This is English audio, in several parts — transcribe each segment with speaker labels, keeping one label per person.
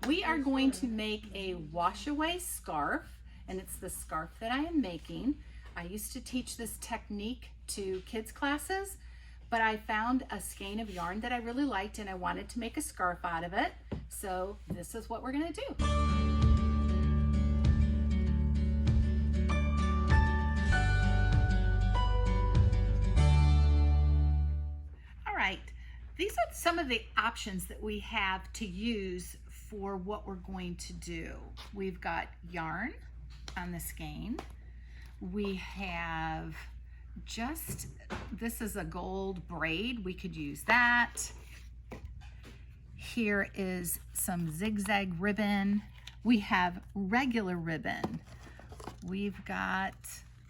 Speaker 1: We are going to make a washaway scarf, and it's the scarf that I am making. I used to teach this technique to kids classes, but I found a skein of yarn that I really liked and I wanted to make a scarf out of it. So this is what we're gonna do. All right, these are some of the options that we have to use for what we're going to do. We've got yarn on the skein. We have this is a gold braid. We could use that. Here is some zigzag ribbon. We have regular ribbon. We've got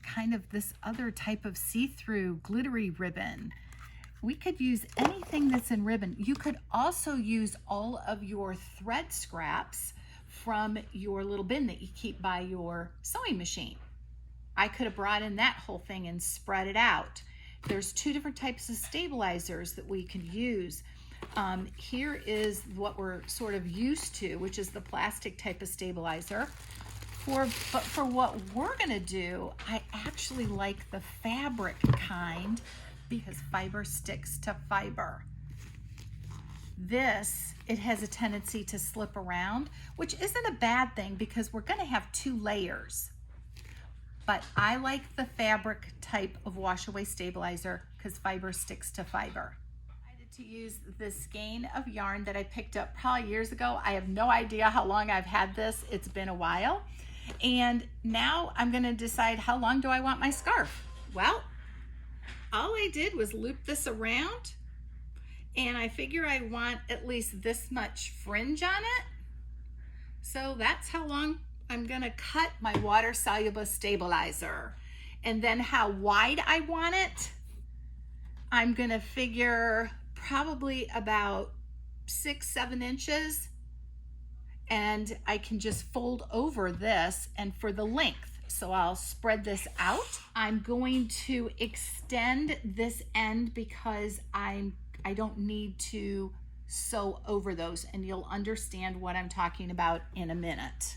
Speaker 1: kind of this other type of see-through glittery ribbon. We could use anything that's in ribbon. You could also use all of your thread scraps from your little bin that you keep by your sewing machine. I could have brought in that whole thing and spread it out. There's two different types of stabilizers that we could use. Here is what we're sort of used to, which is the plastic type of stabilizer. But for what we're gonna do, I actually like the fabric kind because fiber sticks to fiber. It has a tendency to slip around, which isn't a bad thing because we're gonna have two layers. But I like the fabric type of washaway stabilizer because fiber sticks to fiber. I decided to use this skein of yarn that I picked up probably years ago. I have no idea how long I've had this. It's been a while. And now I'm gonna decide how long do I want my scarf. Well, all I did was loop this around and I figure I want at least this much fringe on it. So that's how long I'm gonna cut my water soluble stabilizer. And then how wide I want it, I'm gonna figure probably about 6-7 inches. And I can just fold over this and for the length. So I'll spread this out. I'm going to extend this end because I don't need to sew over those, and you'll understand what I'm talking about in a minute.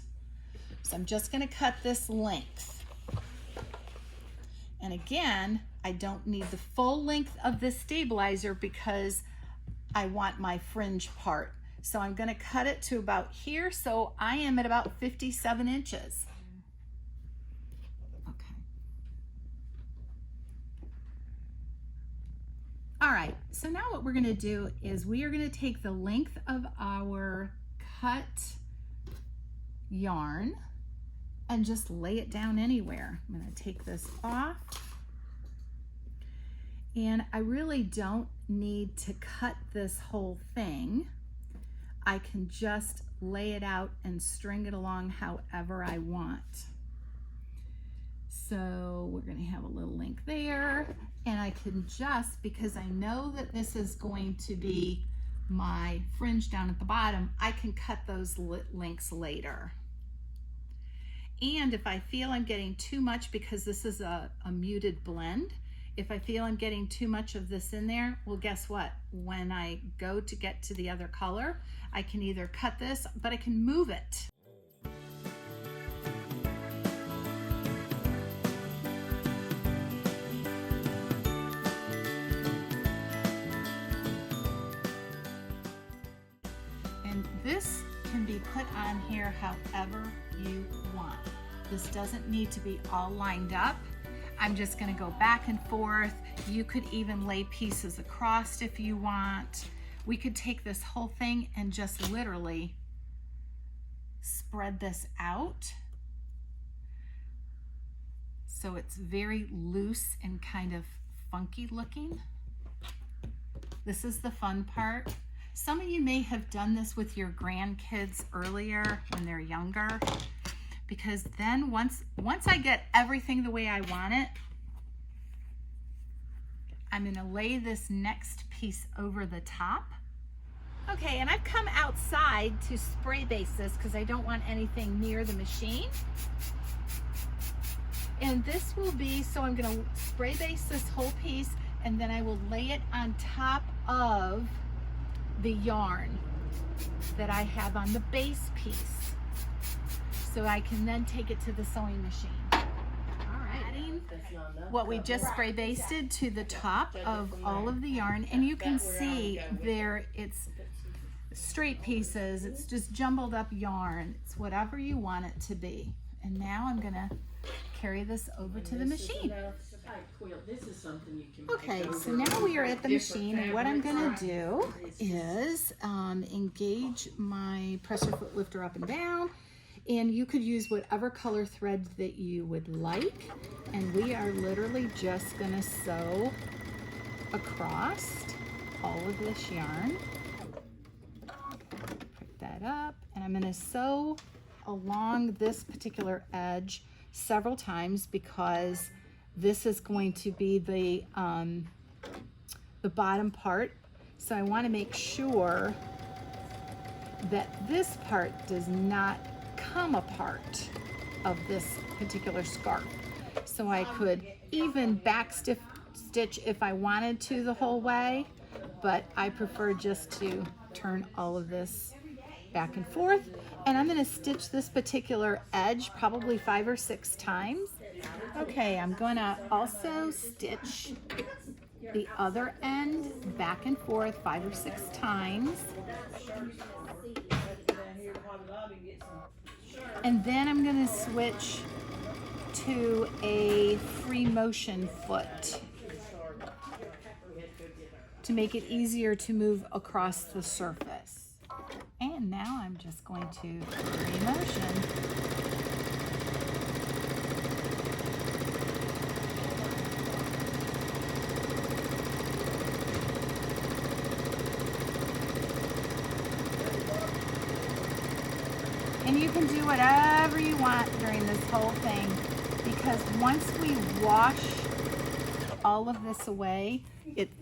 Speaker 1: So I'm just gonna cut this length. And again, I don't need the full length of this stabilizer because I want my fringe part. So I'm gonna cut it to about here. So I am at about 57 inches. Okay. All right, so now what we're gonna do is we are gonna take the length of our cut yarn and just lay it down anywhere. I'm gonna take this off. And I really don't need to cut this whole thing. I can just lay it out and string it along however I want. So we're gonna have a little length there, and I can just, because I know that this is going to be my fringe down at the bottom, I can cut those lengths later. And if I feel I'm getting too much, because this is a muted blend, if I feel I'm getting too much of this in there, well, guess what? When I go to get to the other color, I can either cut this, but I can move it. And this can be put on here however you want. This doesn't need to be all lined up. I'm just gonna go back and forth. You could even lay pieces across if you want. We could take this whole thing and just literally spread this out. So it's very loose and kind of funky looking. This is the fun part. Some of you may have done this with your grandkids earlier when they're younger, because then once I get everything the way I want it, I'm gonna lay this next piece over the top. Okay, and I've come outside to spray base this because I don't want anything near the machine. And this will be, so I'm gonna spray base this whole piece and then I will lay it on top of the yarn that I have on the base piece, so I can then take it to the sewing machine. Adding what we just spray basted to the top of all of the yarn, and you can see there it's straight pieces, it's just jumbled up yarn, it's whatever you want it to be. And now I'm gonna carry this over to the machine. Okay, so now we are at the machine, and what I'm gonna do is engage my presser foot lifter up and down, and you could use whatever color thread that you would like, and we are literally just gonna sew across all of this yarn. Pick that up, and I'm gonna sew along this particular edge several times because this is going to be the bottom part. So I want to make sure that this part does not come apart of this particular scarf. So I could even back stitch if I wanted to the whole way, but I prefer just to turn all of this back and forth. And I'm going to stitch this particular edge probably 5 or 6 times. Okay, I'm going to also stitch the other end back and forth 5 or 6 times. And then I'm going to switch to a free motion foot to make it easier to move across the surface. And now I'm just going to free motion. And you can do whatever you want during this whole thing, because once we wash all of this away,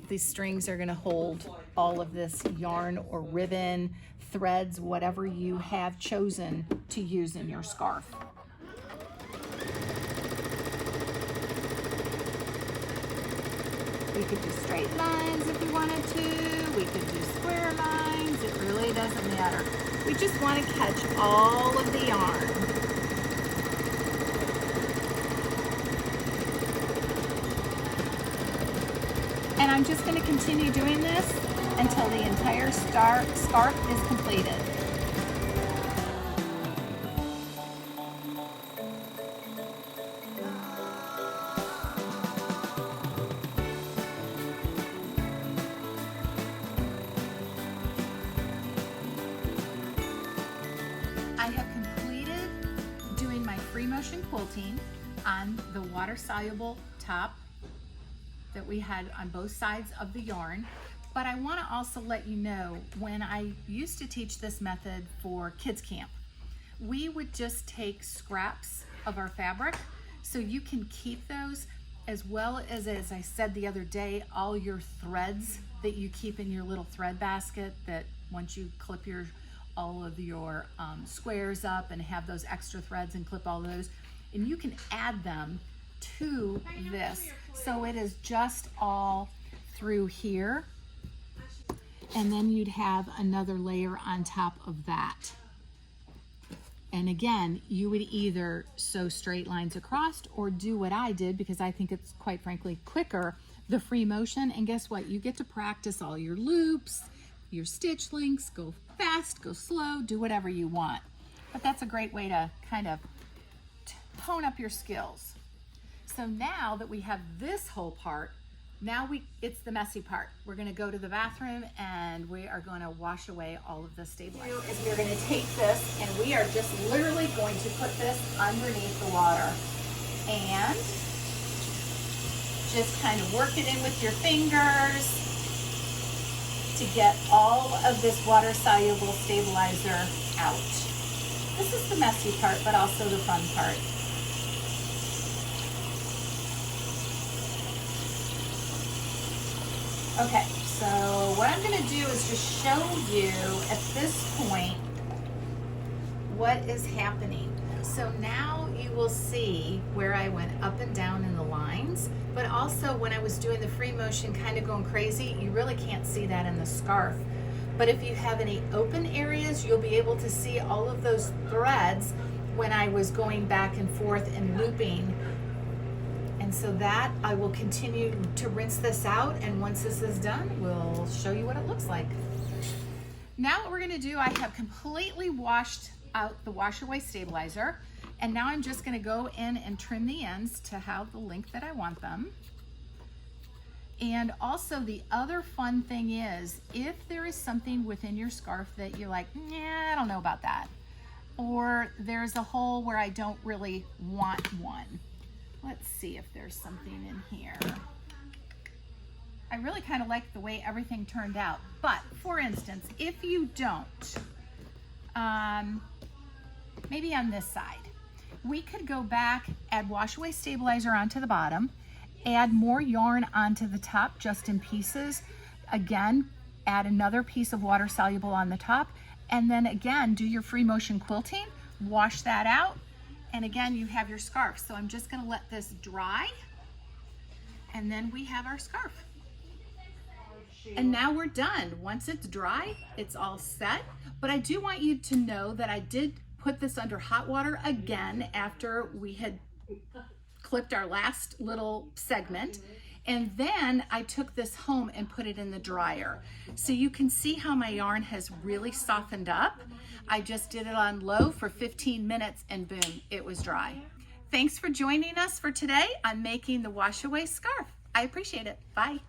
Speaker 1: these strings are going to hold all of this yarn or ribbon, threads, whatever you have chosen to use in your scarf. We could do straight lines if we wanted to. We could do square lines. It really doesn't matter. We just want to catch all of the yarn. And I'm just going to continue doing this until the entire scarf is completed. I have completed doing my free motion quilting on the water-soluble top that we had on both sides of the yarn. But I want to also let you know, when I used to teach this method for kids camp, we would just take scraps of our fabric, so you can keep those, as well as I said the other day, all your threads that you keep in your little thread basket, that once you clip all of your squares up and have those extra threads and clip all those, and you can add them to this. So it is just all through here. And then you'd have another layer on top of that. And again, you would either sew straight lines across or do what I did, because I think it's quite frankly quicker, the free motion. And guess what? You get to practice all your loops, your stitch lengths, go fast, go slow, do whatever you want. But that's a great way to kind of tone up your skills. So now that we have this whole part, now it's the messy part. We're going to go to the bathroom and we are going to wash away all of the stabilizer. We're going to take this and we are just literally going to put this underneath the water and just kind of work it in with your fingers to get all of this water-soluble stabilizer out. This is the messy part, but also the fun part. Okay, so what I'm going to do is just show you at this point what is happening. So now you will see where I went up and down in the lines, but also when I was doing the free motion kind of going crazy, you really can't see that in the scarf. But if you have any open areas, you'll be able to see all of those threads when I was going back and forth and looping. And so that I will continue to rinse this out, and once this is done, we'll show you what it looks like. Now what we're gonna do, I have completely washed out the washaway stabilizer, and now I'm just gonna go in and trim the ends to have the length that I want them. And also the other fun thing is, if there is something within your scarf that you're like, nah, I don't know about that, or there's a hole where I don't really want one. Let's see if there's something in here. I really kind of like the way everything turned out. But for instance, if you don't, maybe on this side, we could go back, add washaway stabilizer onto the bottom, add more yarn onto the top just in pieces. Again, add another piece of water soluble on the top, and then again, do your free motion quilting, wash that out, and again, you have your scarf. So I'm just gonna let this dry, and then we have our scarf. And now we're done. Once it's dry, it's all set. But I do want you to know that I did put this under hot water again after we had clipped our last little segment. And then I took this home and put it in the dryer. So you can see how my yarn has really softened up. I just did it on low for 15 minutes and boom, it was dry. Thanks for joining us for today on making the washaway scarf. I appreciate it. Bye.